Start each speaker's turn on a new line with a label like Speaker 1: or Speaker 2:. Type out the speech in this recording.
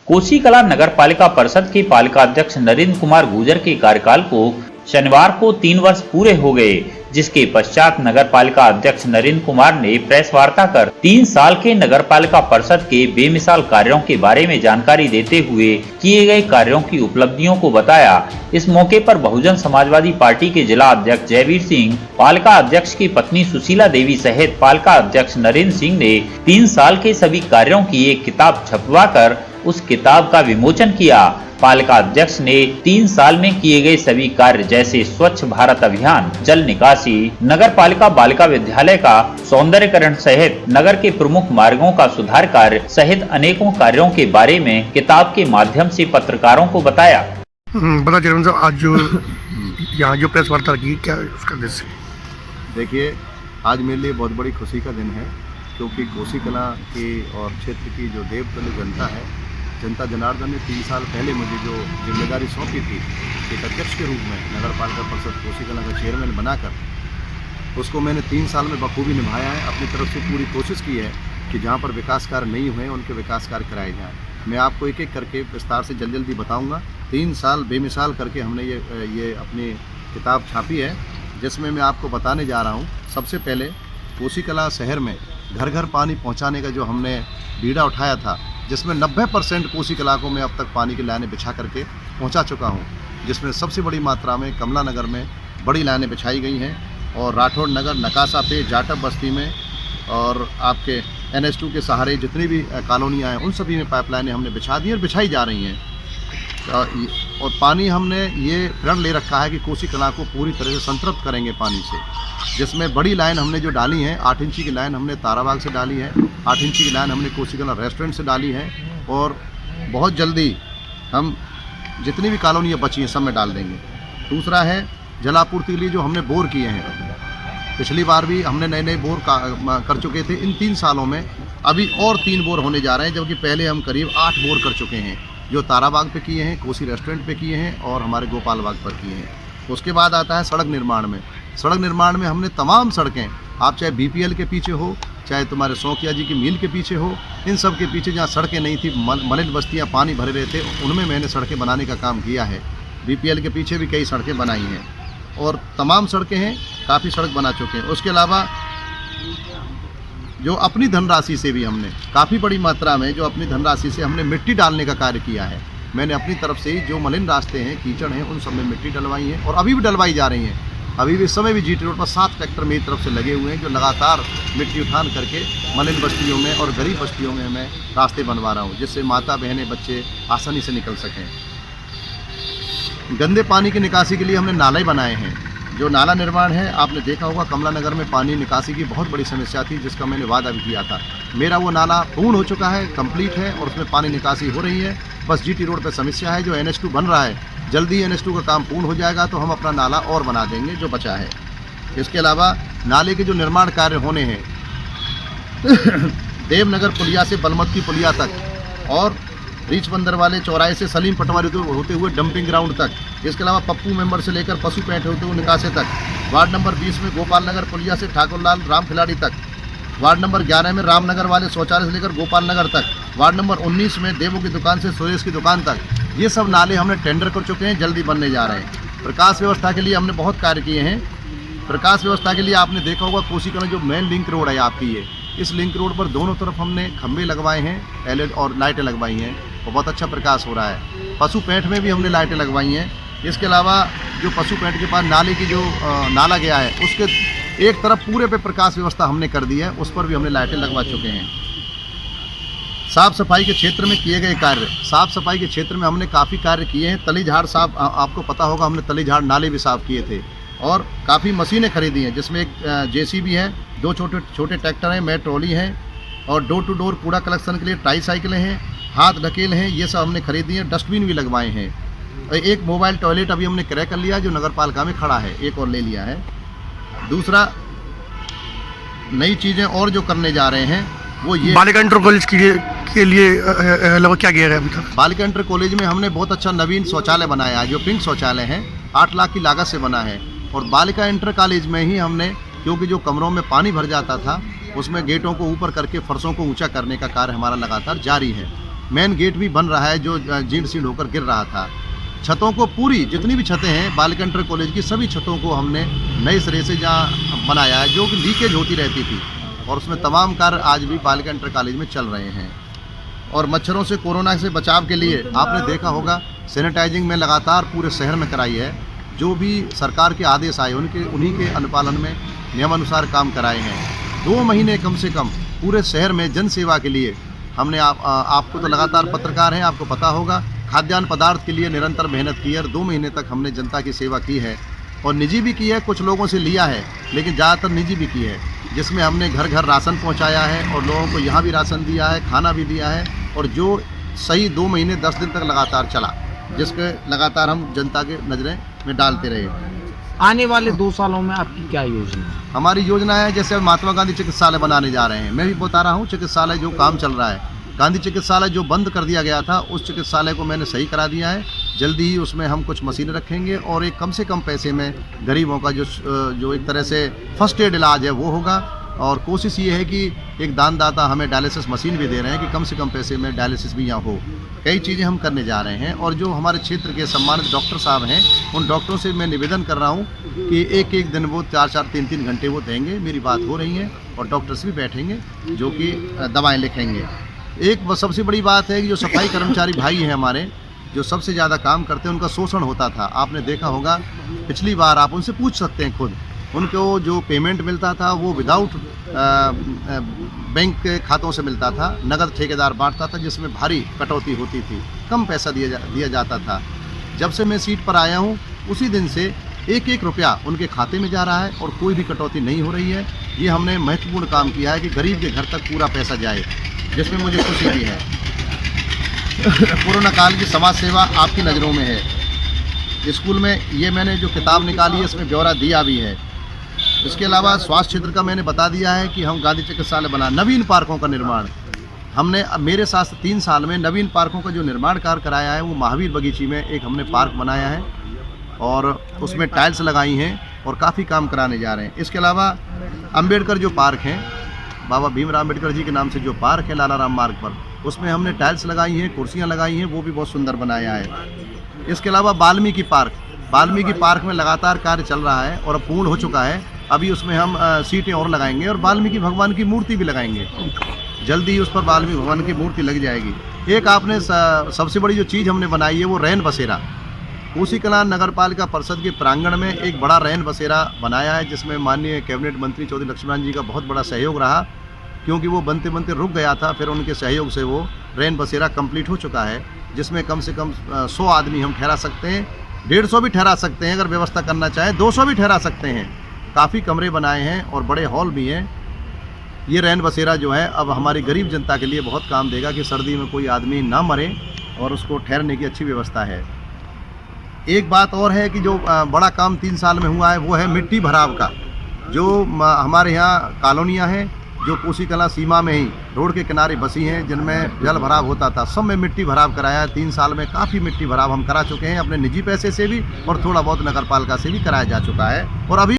Speaker 1: कोसी कला नगर पालिका परिषद के पालिका अध्यक्ष नरेंद्र कुमार गुर्जर के कार्यकाल को शनिवार को 3 वर्ष पूरे हो गए, जिसके पश्चात नगर पालिका अध्यक्ष नरेंद्र कुमार ने प्रेस वार्ता कर 3 साल के नगर पालिका परिषद के बेमिसाल कार्यों के बारे में जानकारी देते हुए किए गए कार्यों की उपलब्धियों को बताया। इस मौके पर बहुजन समाजवादी पार्टी के जिला अध्यक्ष जयवीर सिंह, पालिका अध्यक्ष की पत्नी सुशीला देवी सहित पालिका अध्यक्ष नरेंद्र सिंह ने 3 साल के सभी कार्यों की एक किताब छपवाकर उस किताब का विमोचन किया। पालिका अध्यक्ष ने 3 साल में किए गए सभी कार्य जैसे स्वच्छ भारत अभियान, जल निकासी, नगर पालिका बालिका विद्यालय का सौंदर्यकरण सहित नगर के प्रमुख मार्गों का सुधार कार्य सहित अनेकों कार्यों के बारे में किताब के माध्यम से पत्रकारों को बताया।
Speaker 2: बता जयराम साहब, आज जो यहाँ जो प्रेस वार्ता की, क्या उसका उद्देश्य?
Speaker 3: देखिए, आज मेरे लिए बहुत बड़ी खुशी का दिन है, क्योंकि कोसी कला के और क्षेत्र की जो देवतुल्य जनता है, जनता जनार्दन ने 3 साल पहले मुझे जो जिम्मेदारी सौंपी थी एक अध्यक्ष के रूप में नगर पालिका परिषद कोसी कला का चेयरमैन बनाकर, उसको मैंने 3 साल में बखूबी निभाया है। अपनी तरफ से पूरी कोशिश की है कि जहाँ पर विकास कार्य नहीं हुए उनके विकास कार्य कराए जाएँ। मैं आपको एक एक करके विस्तार से जल्दी बताऊँगा। 3 साल बेमिसाल करके हमने ये अपनी किताब छापी है, जिसमें मैं आपको बताने जा रहा हूँ। सबसे पहले कोसी कला शहर में घर घर पानी पहुँचाने का जो हमने बीड़ा उठाया था, जिसमें 90% कोसी कला को मैं अब तक पानी की लाइनें बिछा करके पहुंचा चुका हूं, जिसमें सबसे बड़ी मात्रा में कमला नगर में बड़ी लाइनें बिछाई गई हैं और राठौड़ नगर, नकासा पे, जाटव बस्ती में और आपके NH2 के सहारे जितनी भी कॉलोनियाँ हैं उन सभी में पाइपलाइनें हमने बिछा दी और बिछाई जा रही हैं। और पानी हमने ये प्रण ले रखा है कि कोसी कला को पूरी तरह से संतृप्त करेंगे पानी से, जिसमें बड़ी लाइन हमने जो डाली है 8 इंची की लाइन हमने ताराबाग से डाली है, 8 इंची की लाइन हमने कोसी कला रेस्टोरेंट से डाली है और बहुत जल्दी हम जितनी भी कॉलोनियाँ बची हैं सब में डाल देंगे। दूसरा है जलापूर्ति के लिए जो हमने बोर किए हैं, पिछली बार भी हमने नए बोर कर चुके थे। इन 3 सालों में अभी और 3 बोर होने जा रहे हैं, जबकि पहले हम करीब 8 बोर कर चुके हैं, जो ताराबाग पे किए हैं, कोसी रेस्टोरेंट पे किए हैं और हमारे गोपाल बाग पर किए हैं। उसके बाद आता है सड़क निर्माण में। सड़क निर्माण में हमने तमाम सड़कें, आप चाहे BPL के पीछे हो, चाहे तुम्हारे सौकिया जी की मील के पीछे हो, इन सब के पीछे जहाँ सड़कें नहीं थी, मलिन बस्तियाँ पानी भरे रहे थे, उनमें मैंने सड़कें बनाने का काम किया है। BPL के पीछे भी कई सड़कें बनाई हैं और तमाम सड़कें हैं, काफ़ी सड़क बना चुके हैं। उसके अलावा जो अपनी धनराशि से भी हमने काफ़ी बड़ी मात्रा में जो अपनी धनराशि से हमने मिट्टी डालने का कार्य किया है। मैंने अपनी तरफ से ही जो मलिन रास्ते हैं, कीचड़ हैं, उन सब में मिट्टी डलवाई है और अभी भी डलवाई जा रही हैं। अभी भी इस समय भी GT रोड पर 7 ट्रैक्टर मेरी तरफ से लगे हुए हैं, जो लगातार मिट्टी उठान करके मलिन बस्तियों में और गरीब बस्तियों में मैं रास्ते बनवा रहा हूँ, जिससे माता बहनें बच्चे आसानी से निकल सकें। गंदे पानी की निकासी के लिए हमने नाले बनाए हैं। जो नाला निर्माण है, आपने देखा होगा कमला नगर में पानी निकासी की बहुत बड़ी समस्या थी, जिसका मैंने वादा भी किया था। मेरा वो नाला पूर्ण हो चुका है, कंप्लीट है और उसमें पानी निकासी हो रही है। बस GT रोड पर समस्या है, जो NH2 बन रहा है, जल्दी NH2 का काम पूर्ण हो जाएगा तो हम अपना नाला और बना देंगे जो बचा है। इसके अलावा नाले के जो निर्माण कार्य होने हैं देवनगर पुलिया से बलमती पुलिया तक और रीच बंदर वाले चौराहे से सलीम पटवारी होते हुए डंपिंग ग्राउंड तक, इसके अलावा पप्पू मेंबर से लेकर पशु पैंट होते हुए निकासे तक, वार्ड नंबर 20 में गोपाल नगर पुलिया से ठाकुरलाल राम खिलाड़ी तक, वार्ड नंबर 11 में रामनगर वाले शौचालय से लेकर गोपाल नगर तक, वार्ड नंबर 19 में देवों की दुकान से सुरेश की दुकान तक, ये सब नाले हमने टेंडर कर चुके हैं, जल्दी बनने जा रहे हैं। प्रकाश व्यवस्था के लिए हमने बहुत कार्य किए हैं। प्रकाश व्यवस्था के लिए आपने देखा होगा कोसी कला जो मेन लिंक रोड है आपकी, ये इस लिंक रोड पर दोनों तरफ हमने खंभे लगवाए हैं, LED और लाइटें लगवाई हैं और बहुत अच्छा प्रकाश हो रहा है। पशु पैंट में भी हमने लाइटें लगवाई हैं। इसके अलावा जो पशु पैंट के पास नाले की जो नाला गया है, उसके एक तरफ पूरे पे प्रकाश व्यवस्था हमने कर दी है, उस पर भी हमने लाइटें लगवा चुके हैं। साफ़ सफाई के क्षेत्र में किए गए कार्य, साफ़ सफाई के क्षेत्र में हमने काफ़ी कार्य किए हैं। तली झाड़ साफ, आपको पता होगा हमने तली झाड़ नाले भी साफ़ किए थे और काफ़ी मशीनें खरीदी हैं, जिसमें एक JCB है, 2 छोटे ट्रैक्टर हैं, मैं ट्रॉली हैं और डोर टू डोर कूड़ा कलेक्शन के लिए ट्राईसाइकिलें हैं, हाथ ढकेल हैं, ये सब हमने खरीदी हैं। डस्टबिन भी लगवाए हैं। एक मोबाइल टॉयलेट अभी हमने क्रय कर लिया, जो नगर पालिका में खड़ा है, एक और ले लिया है। दूसरा, नई चीज़ें और जो करने जा रहे हैं वो ये
Speaker 2: बालिका इंटर कॉलेज के लिए अलावा क्या किया गया अभी तक?
Speaker 3: बालिका इंटर कॉलेज में हमने बहुत अच्छा नवीन शौचालय बनाया है, जो पिंक शौचालय है, 8 लाख की लागत से बना है। और बालिका इंटर कॉलेज में ही हमने, क्योंकि जो कमरों में पानी भर जाता था, उसमें गेटों को ऊपर करके फर्शों को ऊंचा करने का कार्य हमारा लगातार जारी है। मेन गेट भी बन रहा है जो जीर्ण शीर्ण होकर गिर रहा था। छतों को पूरी जितनी भी छतें हैं बालिका इंटर कॉलेज की सभी छतों को हमने नए सिरे से जहाँ बनाया है, जो कि लीकेज होती रहती थी, और उसमें तमाम कार्य आज भी बालिका इंटर कॉलेज में चल रहे हैं। और मच्छरों से कोरोना से बचाव के लिए आपने देखा होगा सैनिटाइजिंग में लगातार पूरे शहर में कराई है। जो भी सरकार के आदेश आए उन्हीं के अनुपालन में नियमानुसार काम कराए हैं। 2 महीने कम से कम पूरे शहर में जन सेवा के लिए हमने आपको तो लगातार पत्रकार हैं, आपको पता होगा, खाद्यान्न पदार्थ के लिए निरंतर मेहनत की है। 2 महीने तक हमने जनता की सेवा की है और निजी भी की है, कुछ लोगों से लिया है, लेकिन ज़्यादातर निजी भी की है, जिसमें हमने घर घर राशन पहुंचाया है और लोगों को यहाँ भी राशन दिया है, खाना भी दिया है, और जो सही 2 महीने 10 दिन तक लगातार चला, जिसके लगातार हम जनता के नज़रें में डालते रहे।
Speaker 4: आने वाले 2 सालों में आपकी क्या योजना है?
Speaker 3: हमारी योजना है, जैसे महात्मा गांधी चिकित्सालय बनाने जा रहे हैं, मैं भी बता रहा हूँ, चिकित्सालय जो काम चल रहा है, गांधी चिकित्सालय जो बंद कर दिया गया था उस चिकित्सालय को मैंने सही करा दिया है। जल्दी ही उसमें हम कुछ मशीनें रखेंगे और एक कम से कम पैसे में गरीबों का जो एक तरह से फर्स्ट एड इलाज है वो होगा। और कोशिश ये है कि एक दानदाता हमें डायलिसिस मशीन भी दे रहे हैं कि कम से कम पैसे में डायलिसिस भी यहाँ हो। कई चीज़ें हम करने जा रहे हैं और जो हमारे क्षेत्र के सम्मानित डॉक्टर साहब हैं उन डॉक्टरों से मैं निवेदन कर रहा हूँ कि एक दिन वो 4-4, 3-3 घंटे वो देंगे। मेरी बात हो रही है और डॉक्टर्स भी बैठेंगे जो कि दवाएँ लिखेंगे। एक सबसे बड़ी बात है कि जो सफाई कर्मचारी भाई हैं हमारे, जो सबसे ज़्यादा काम करते हैं, उनका शोषण होता था। आपने देखा होगा पिछली बार, आप उनसे पूछ सकते हैं खुद, उनको जो पेमेंट मिलता था वो विदाउट बैंक के खातों से मिलता था, नगद ठेकेदार बांटता था, जिसमें भारी कटौती होती थी, कम पैसा दिया जाता था। जब से मैं सीट पर आया हूँ उसी दिन से 1-1 रुपया उनके खाते में जा रहा है और कोई भी कटौती नहीं हो रही है। ये हमने महत्वपूर्ण काम किया है कि गरीब के घर तक पूरा पैसा जाए, जिसमें मुझे खुशी भी है। कोरोना काल की समाज सेवा आपकी नज़रों में है। स्कूल में ये मैंने जो किताब निकाली है इसमें ब्यौरा दिया भी है। इसके अलावा स्वास्थ्य क्षेत्र का मैंने बता दिया है कि हम गांधी चिकित्सालय बना, नवीन पार्कों का निर्माण हमने मेरे साथ 3 साल में नवीन पार्कों का जो निर्माण कार्य कराया है वो महावीर बगीची में एक हमने पार्क बनाया है और उसमें टाइल्स लगाई हैं और काफ़ी काम कराने जा रहे हैं। इसके अलावा अम्बेडकर जो पार्क हैं, बाबा भीमराव अम्बेडकर जी के नाम से जो पार्क है लालाराम मार्ग पर, उसमें हमने टाइल्स लगाई हैं, कुर्सियां लगाई हैं, वो भी बहुत सुंदर बनाया है। इसके अलावा वाल्मीकि पार्क में लगातार कार्य चल रहा है और अब पूर्ण हो चुका है। अभी उसमें हम सीटें और लगाएंगे और वाल्मीकि भगवान की मूर्ति भी लगाएंगे। जल्दी ही उस पर वाल्मीकि भगवान की मूर्ति लग जाएगी। एक आपने सबसे बड़ी जो चीज़ हमने बनाई है वो रैन बसेरा, कोसी कलां नगर पालिका परिषद के प्रांगण में एक बड़ा रैन बसेरा बनाया है, जिसमें माननीय कैबिनेट मंत्री चौधरी लक्ष्मण जी का बहुत बड़ा सहयोग रहा, क्योंकि वो बनते बनते रुक गया था। फिर उनके सहयोग से वो रैन बसेरा कंप्लीट हो चुका है, जिसमें कम से कम 100 आदमी हम ठहरा सकते हैं, 150 भी ठहरा सकते हैं, अगर व्यवस्था करना चाहें 200 भी ठहरा सकते हैं। काफ़ी कमरे बनाए हैं और बड़े हॉल भी हैं। ये रैन बसेरा जो है अब हमारी गरीब जनता के लिए बहुत काम देगा कि सर्दी में कोई आदमी ना मरे और उसको ठहरने की अच्छी व्यवस्था है। एक बात और है कि जो बड़ा काम 3 साल में हुआ है वो है मिट्टी भराव का। जो हमारे यहाँ कॉलोनियाँ हैं जो कोसी कलां सीमा में ही रोड के किनारे बसी हैं, जिनमें जल भराव होता था, सब में मिट्टी भराव कराया है। 3 साल में काफ़ी मिट्टी भराव हम करा चुके हैं, अपने निजी पैसे से भी और थोड़ा बहुत नगर पालिका से भी कराया जा चुका है। और अभी